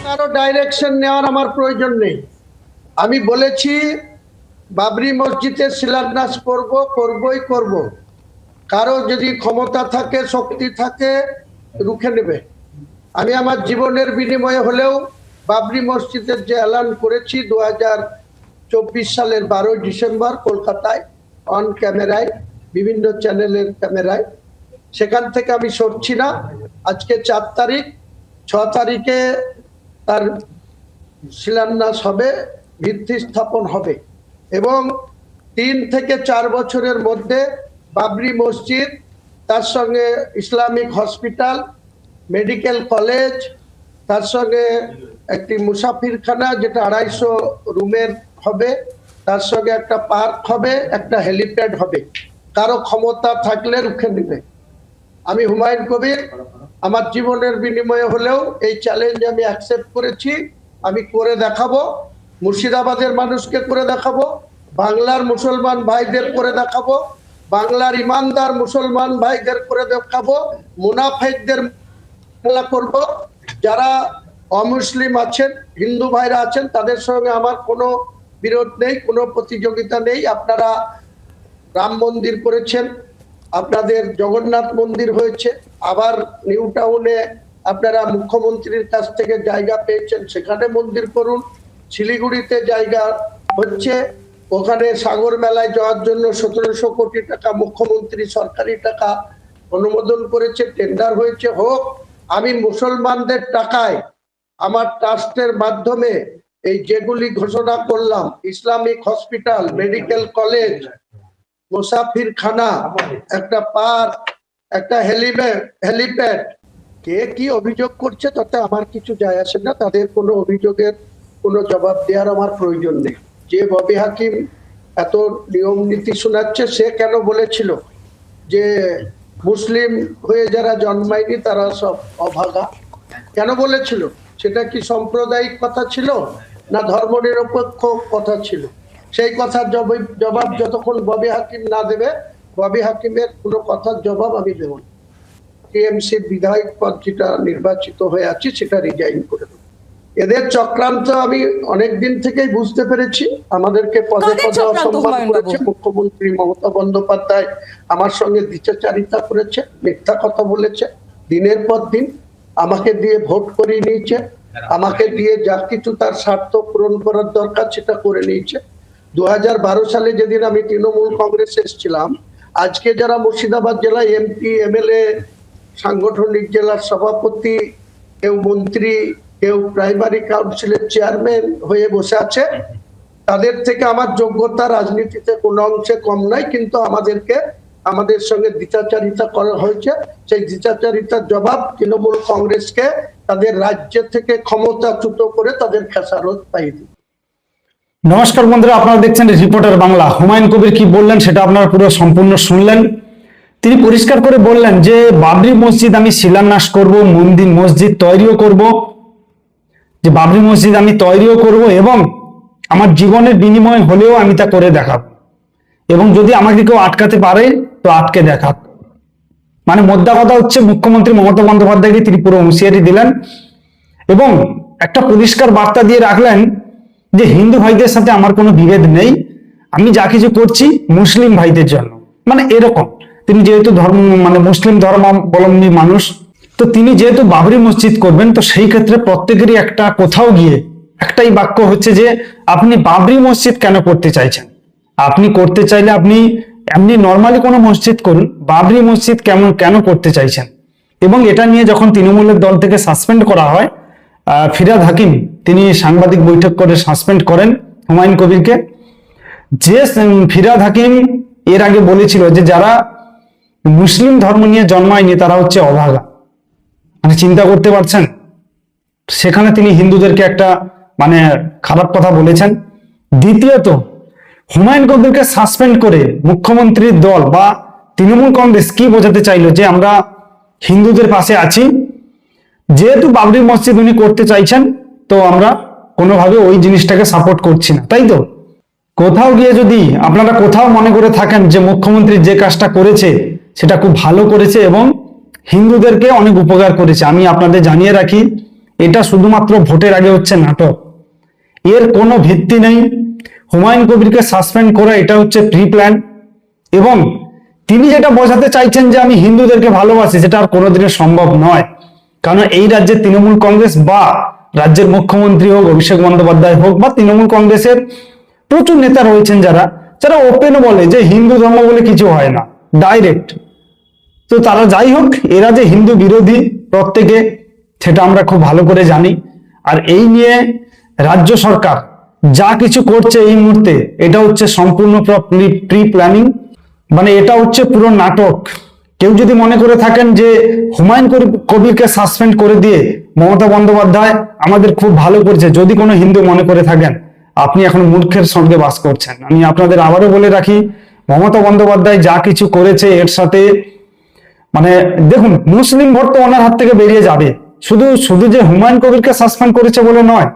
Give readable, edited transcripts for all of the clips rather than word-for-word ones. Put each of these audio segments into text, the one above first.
কারো ডাইরেকশন নেওয়ার আমার প্রয়োজন নেই। আমি বলেছি বাবরি মসজিদের শিলান্যাস করবই করব। কারো যদি ক্ষমতা থাকে, শক্তি থাকে, রুখে নেবে। আমি আমার জীবনের বিনিময়ে হলেও বাবরি মসজিদের যে এলান করেছি 2024 সালের 12 ডিসেম্বর কলকাতায় অন ক্যামেরায়, বিভিন্ন চ্যানেলের ক্যামেরায়, সেখান থেকে আমি সরছি না। আজকে 4 তারিখ, 6 তারিখে তার শিলান্যাস হবে, ভিত্তি স্থাপন হবে এবং 3 থেকে 4 বছরের মধ্যে বাবরি মসজিদ, তার সঙ্গে ইসলামিক হসপিটাল, মেডিকেল কলেজ, তার সঙ্গে একটি মুসাফিরখানা যেটা 250 রুমের হবে, তার সঙ্গে একটা পার্ক হবে, একটা হেলিপ্যাড হবে। কারো ক্ষমতা থাকলে রুখে নেবে। আমি হুমায়ুন কবির আমার জীবনের বিনিময়ে হলেও এই চ্যালেঞ্জ আমি অ্যাকসেপ্ট করেছি। আমি করে দেখাবো, মুর্শিদাবাদের মানুষকে করে দেখাবো, বাংলার মুসলমান ভাইদের করে দেখাবো, বাংলার ইমানদার মুসলমান ভাইদের করে দেখাবো, মুনাফিকদের করব। যারা অমুসলিম আছেন, হিন্দু ভাইরা আছেন, তাদের সঙ্গে আমার কোনো বিরোধ নেই, কোনো প্রতিযোগিতা নেই। আপনারা রাম মন্দির করেছেন, আপনাদের জগন্নাথ মন্দির হয়েছে, আবার নিউ টাউনে আপনারা মুখ্যমন্ত্রীর কাছ থেকে জায়গা পেয়েছেন, সেখানে মন্দির করুন। শিলিগুড়িতে জায়গা হচ্ছে, ওখানে সাগর মেলায় যাওয়ার জন্য 1700 কোটি টাকা মুখ্যমন্ত্রী সরকারি টাকা অনুমোদন করেছে, টেন্ডার হয়েছে, হোক। আমি মুসলমানদের টাকায় আমার ট্রাস্টের মাধ্যমে এই যেগুলি ঘোষণা করলাম, ইসলামিক হসপিটাল, মেডিকেল কলেজ, মুসাফিরখানা, একটা পার্ক, একটা হেলিপ্যাড, কে কি অভিযোগ করছে তাতে আমার কিছু যায় আসে না। তাদের কোনো অভিযোগের কোনো জবাব দেওয়ার আমার প্রয়োজন নেই। যে ববি হাকিম এত নিয়ম নীতি শোনাচ্ছে, সে কেন বলেছিল যে মুসলিম হয়ে যারা জন্মায়নি তারা সব অভাগা? কেন বলেছিল? সেটা কি সাম্প্রদায়িক কথা ছিল না ধর্মনিরপেক্ষ কথা ছিল? সেই কথার জবাব যতক্ষণ ববি হাকিম না দেবে, ববি হাকিমের কোনো কথার জবাব আমি দেব না। টিএমসির বিধায়ক পদ যেটা নির্বাচিত হয়ে আছে সেটা রিজাইন করে দেব। এদের চক্রান্ত আমি অনেকদিন থেকেই বুঝতে পেরেছি। আমাদেরকে পদে পদে অসম্মান করেছে। মুখ্যমন্ত্রী মমতা বন্দ্যোপাধ্যায় আমার সঙ্গে দ্বিচারিতা করেছে, মিথ্যা কথা বলেছে, দিনের পর দিন আমাকে দিয়ে ভোট করিয়ে নিয়েছে, আমাকে দিয়ে যা কিছু তার স্বার্থ পূরণ করার দরকার সেটা করে নিয়েছে। 2012 সালে যেদিন আমি তৃণমূল কংগ্রেসে এসেছিলাম, আজকে যারা মুর্শিদাবাদ জেলায় এমপি, এমএলএ, সাংগঠনিক জেলার সভাপতি, কেউ মন্ত্রী, কেউ প্রাইমারি কাউন্সিলের চেয়ারম্যান হয়ে বসে আছে, তাদের থেকে আমার যোগ্যতা রাজনীতিতে কোনো অংশে কম নয়, কিন্তু আমাদের সঙ্গে দ্বিচারিতা করা হয়েছে। সেই দ্বিচারিতার জবাব তৃণমূল কংগ্রেসকে তাদের রাজ্য থেকে ক্ষমতাচ্যুত করে তাদের খেসারত পাইয়ে দিই। নমস্কার বন্ধুরা, আপনারা দেখছেন রিপোর্টার বাংলা। হুমায়ুন কবির কি বললেন সেটা আপনারা পুরো সম্পূর্ণ শুনলেন। তিনি পরিষ্কার করে বললেন যে বাবরি মসজিদ আমি শিলান্যাস করব, মসজিদ তৈরিও করব, যে বাবরি মসজিদ আমি তৈরিও করব এবং আমার জীবনের বিনিময় হলেও আমি তা করে দেখাবো, এবং যদি আমাকে কেউ আটকাতে পারে তো আটকে দেখাক। মানে মোদ্দা কথা হচ্ছে, মুখ্যমন্ত্রী মমতা বন্দ্যোপাধ্যায়কে তিনি পুরো হুঁশিয়ারি দিলেন এবং একটা পরিষ্কার বার্তা দিয়ে রাখলেন যে হিন্দু ভাইদের সাথে আমার কোনো বিভেদ নেই, আমি যা কিছু করছি মুসলিম ভাইদের জন্য। মানে এরকম, তিনি যেহেতু মুসলিম ধর্মাবলম্বী মানুষ, তো তিনি যেহেতু বাবরি মসজিদ করবেন, তো সেই ক্ষেত্রে প্রত্যেকেরই একটা কোথাও গিয়ে একটাই বাক্য হচ্ছে যে আপনি বাবরি মসজিদ কেন করতে চাইছেন? আপনি করতে চাইলে আপনি এমনি নর্মালি কোনো মসজিদ করুন, বাবরি মসজিদ কেন করতে চাইছেন? এবং এটা নিয়ে যখন তৃণমূলের দল থেকে সাসপেন্ড করা হয়, ফিরহাদ হাকিম তিনি সাংবাদিক বৈঠক করে সাসপেন্ড করেন হুমায়ুন কবিরকে। যে ফিরহাদ হাকিম এর আগে বলেছিল যে যারা মুসলিম ধর্ম নিয়ে জন্মায়নি তারা হচ্ছে অভাগা। মানে চিন্তা করতে পারছেন, সেখানে তিনি হিন্দুদেরকে একটা খারাপ কথা বলেছেন। দ্বিতীয়ত, হুমায়ুন কবিরকে সাসপেন্ড করে মুখ্যমন্ত্রীর দল বা তৃণমূল কংগ্রেস কি বোঝাতে চাইলো যে আমরা হিন্দুদের পাশে আছি, যেহেতু বাবরি মসজিদ উনি করতে চাইছেন তো আমরা কোনোভাবে ওই জিনিসটাকে সাপোর্ট করছি না, তাই তো? কোথাও গিয়ে যদি আপনারা কোথাও মনে করে থাকেন যে মুখ্যমন্ত্রী যে কাজটা করেছে সেটা খুব ভালো করেছে এবং হিন্দুদেরকে অনেক উপকার করেছে, আমি আপনাদের জানিয়ে রাখি এটা শুধুমাত্র ভোটের আগে হচ্ছে নাটক, এর কোনো ভিত্তি নেই। হুমায়ুন কবিরকে সাসপেন্ড করা এটা হচ্ছে প্রি প্ল্যান, এবং তিনি যেটা বোঝাতে চাইছেন যে আমি হিন্দুদেরকে ভালোবাসি, সেটা আর কোনোদিনও সম্ভব নয়। কারণ এই রাজ্যে তৃণমূল কংগ্রেস বা রাজ্যের মুখ্যমন্ত্রী হোক, অভিষেক বন্দ্যোপাধ্যায় হোক, বা তৃণমূল কংগ্রেসের প্রচুর নেতা রয়েছেন যারা যারা ওপেন বলে যে হিন্দু ধর্ম বলে কিছু হয় না, ডাইরেক্ট। তো তারা যাই হোক, এরা যে হিন্দু বিরোধী প্রত্যেকে, সেটা আমরা খুব ভালো করে জানি। আর এই নিয়ে রাজ্য সরকার যা কিছু করছে এই মুহূর্তে, এটা হচ্ছে সম্পূর্ণ প্রি প্ল্যানিং, মানে এটা হচ্ছে পুরো নাটক। কেউ যদি মনে করে থাকেন যে হুমায়ুন কবিরকে সাসপেন্ড করে দিয়ে মমতা বন্দ্যোপাধ্যায় আমাদের খুব ভালো করছে, যদি কোনো হিন্দু মনে করে থাকেন, আপনি এখন মূর্খের সঙ্গে বাস করছেন। আমি আপনাদের আবারও বলে রাখি, মমতা বন্দ্যোপাধ্যায় যা কিছু করেছে এর সাথে মানে দেখুন, মুসলিম ভোট তো ওনার হাত থেকে বেরিয়ে যাবে। শুধু শুধু যে হুমায়ুন কবিরকে সাসপেন্ড করেছে বলে নয়,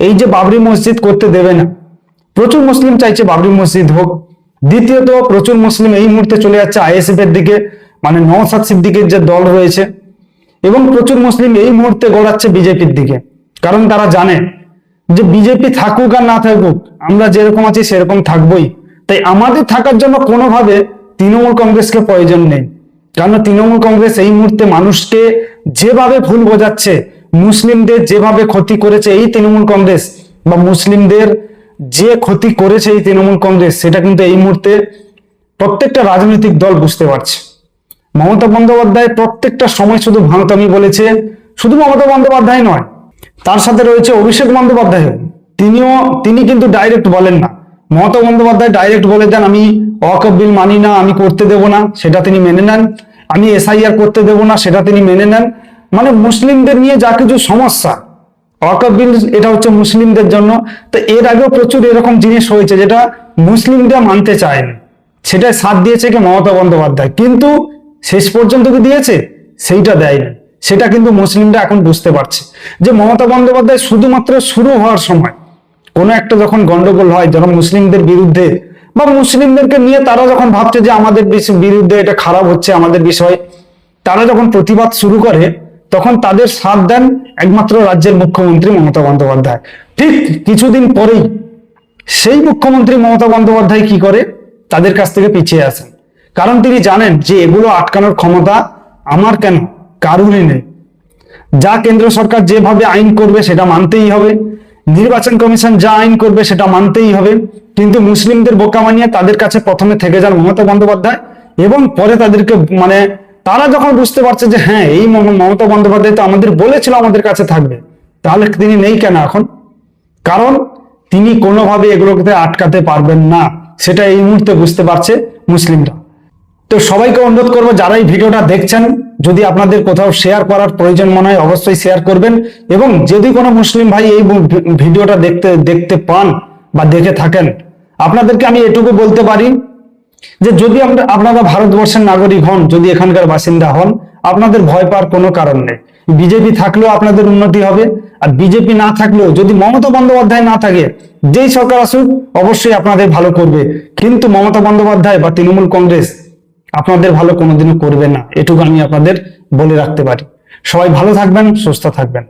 এই যে বাবরি মসজিদ করতে দেবে না, প্রচুর মুসলিম চাইছে বাবরি মসজিদ হোক। দ্বিতীয়ত, প্রচুর মুসলিম এই মুহূর্তে চলে যাচ্ছে আইএসএফ এর দিকে, মানে নওশাদ সিদ্দিকীর যে দল রয়েছে, এবং প্রচুর মুসলিম এই মুহূর্তে গড়াচ্ছে বিজেপির দিকে। কারণ তারা জানে যে বিজেপি থাকুক আর না থাকুক, আমরা যেরকম আছি সেরকম থাকবোই। তাই আমাদের থাকার জন্য কোনোভাবে তৃণমূল কংগ্রেসকে প্রয়োজন নেই। কারণ তৃণমূল কংগ্রেস এই মুহূর্তে মানুষকে যেভাবে ভুল বোঝাচ্ছে, মুসলিমদের যেভাবে ক্ষতি করেছে এই তৃণমূল কংগ্রেস, বা মুসলিমদের যে ক্ষতি করেছে এই তৃণমূল কংগ্রেস, সেটা কিন্তু এই মুহূর্তে প্রত্যেকটা রাজনৈতিক দল বুঝতে পারছে। মমতা বন্দ্যোপাধ্যায় প্রত্যেকটা সময় শুধু ভাঙতামি বলেছে। শুধু মমতা বন্দ্যোপাধ্যায় নয়, তার সাথে রয়েছে অভিষেক বন্দ্যোপাধ্যায়। তিনি কিন্তু ডাইরেক্ট বলেন না। মমতা বন্দ্যোপাধ্যায় ডাইরেক্ট বলে দেন আমি ওয়াকফ বিল মানি না, আমি করতে দেব না, সেটা তিনি মেনে নেন। আমি এসআইআর করতে দেব না, সেটা তিনি মেনে নেন। মানে মুসলিমদের নিয়ে যা কিছু সমস্যা, ওয়াকফ বিল এটা হচ্ছে মুসলিমদের জন্য। তো এর আগেও প্রচুর এরকম জিনিস হয়েছে যেটা মুসলিমরা মানতে চায়নি, সেটাই সাথ দিয়েছে কি মমতা বন্দ্যোপাধ্যায়। কিন্তু শেষ পর্যন্ত কি দিয়েছে? সেইটা দেয়নি। সেটা কিন্তু মুসলিমরা এখন বুঝতে পারছে যে মমতা বন্দ্যোপাধ্যায় শুধুমাত্র শুরু হওয়ার সময় কোনো একটা যখন গন্ডগোল হয়, যখন মুসলিমদের বিরুদ্ধে বা মুসলিমদেরকে নিয়ে তারা যখন ভাবছে যে আমাদের বিরুদ্ধে এটা খারাপ হচ্ছে আমাদের বিষয়, তারা যখন প্রতিবাদ শুরু করে, তখন তাদের সাথ দেন একমাত্র রাজ্যের মুখ্যমন্ত্রী মমতা বন্দ্যোপাধ্যায়। ঠিক কিছুদিন পরেই সেই মুখ্যমন্ত্রী মমতা বন্দ্যোপাধ্যায় কি করে, তাদের কাছ থেকে পিছিয়ে আসেন। কারণ তিনি জানেন যে এগুলো আটকানোর ক্ষমতা আমার কেন, কারুরই নেই। যা কেন্দ্র সরকার যেভাবে আইন করবে সেটা মানতেই হবে, নির্বাচন কমিশন যা আইন করবে সেটা মানতেই হবে। কিন্তু মুসলিমদের বোকা বানিয়ে তাদের কাছে প্রথমে থেকে যান মমতা বন্দ্যোপাধ্যায়, এবং পরে তাদেরকে মানে তারা যখন বুঝতে পারছে যে হ্যাঁ এই মমতা বন্দ্যোপাধ্যায় তো আমাদের বলেছিল আমাদের কাছে থাকবে, তাহলে তিনি নেই কেন এখন? কারণ তিনি কোনোভাবে এগুলোকে আটকাতে পারবেন না, সেটা এই মুহূর্তে বুঝতে পারছে মুসলিমরা। তো সবাইকে অনুরোধ করবো, যারা এই ভিডিওটা দেখছেন, যদি আপনাদের কোথাও শেয়ার করার প্রয়োজন মনে হয় অবশ্যই শেয়ার করবেন। এবং যদি কোনো মুসলিম ভাই এই ভিডিওটা দেখতে পান বা দেখে থাকেন, আপনাদেরকে আমি এটুকু বলতে পারি যে যদি আপনারা ভারতবর্ষের নাগরিক হন, যদি এখানকার বাসিন্দা হন, আপনাদের ভয় পাওয়ার কোনো কারণ নেই। বিজেপি থাকলেও আপনাদের উন্নতি হবে, আর বিজেপি না থাকলেও, যদি মমতা বন্দ্যোপাধ্যায় না থাকে, যেই সরকার আসুক অবশ্যই আপনাদের ভালো করবে। কিন্তু মমতা বন্দ্যোপাধ্যায় বা তৃণমূল কংগ্রেস আপনাদের ভালো কোনোদিনও করবে না, এটুকু আমি আপনাদের বলে রাখতে পারি। সবাই ভালো থাকবেন, সুস্থ থাকবেন।